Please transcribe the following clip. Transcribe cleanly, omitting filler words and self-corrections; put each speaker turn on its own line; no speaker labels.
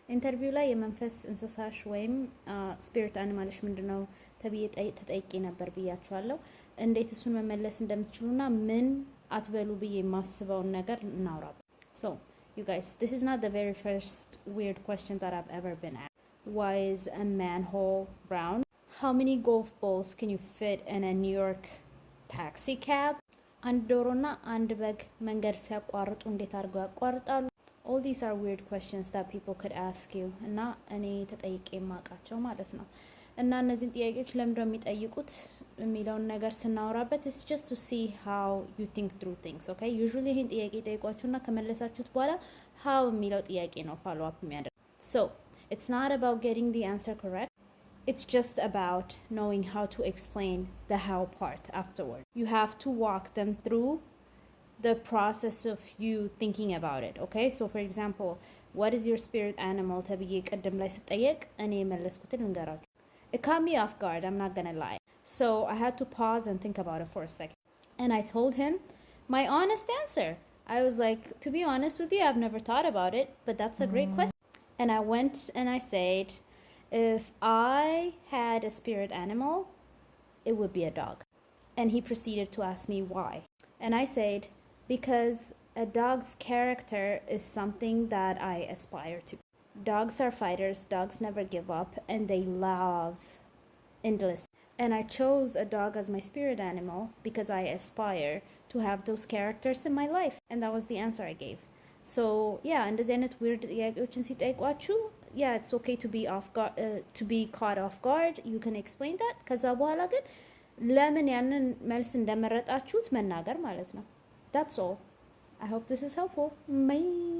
ኢንተርቪው ላይ የመንፈስ እንስሳሽ ወይም ስፒሪት አኒማልሽ ምንድነው ተብዬ ተጠይቄ ነበር ብያችኋለሁ። እንዴት እሱን መመለስ እንደምትችሉና ምን አትበሉ ብዬ የማስበውን ነገር እናውራበት። So, you guys, this is not the very first weird question that I've ever been asked. Why is a manhole round? How many golf balls can you fit in a New York taxi cab? አንድ ዶሮና አንድ በግ መንገድ ሲያቋርጡ እንዴት አድርገው ያቋርጣሉ? All these are weird questions that people could ask you እና እኔ ተጠይቄ የማውቃቸው ማለት ነው። እና እነዚህን ጥያቄዎች ለምንድነው የሚጠይቁት የሚለውን ነገር ስናወራበት it's just to see how you think through things, okay? Usually ይሄን ጥያቄ ጠይቋችሁና ከመለሳችሁት በኋላ how የሚለው ጥያቄ ነው follow up የሚያደርግ. So, it's not about getting the answer correct. It's just about knowing how to explain the how part afterward. You have to walk them through the process of you thinking about it, okay? So for example, what is your spirit animal? ተብዬ ቀደም ላይ ስጠየቅ እኔ የመለስኩትን ልንገራችሁ. It caught me off guard, I'm not gonna lie. So I had to pause and think about it for a second. And I told him my honest answer. I was like, to be honest with you, I've never thought about it, but that's a great question. And I went and I said, if I had a spirit animal, it would be a dog. And he proceeded to ask me why. And I said, because a dog's character is something that I aspire to. Dogs are fighters, dogs never give up, and they love endless. And I chose a dog as my spirit animal because I aspire to have those characters in my life. And that was the answer I gave. So, yeah, እንደዚህ አይነት weird ጥያቄዎችን ሲጠይቋችሁ, yeah, it's okay to be to be caught off guard. You can explain that. ከዛ በኋላ ግን ለምን ያንን መልስ እንደመረጣችሁት መናገር ማለት ነው. That's all. I hope this is helpful. Bye.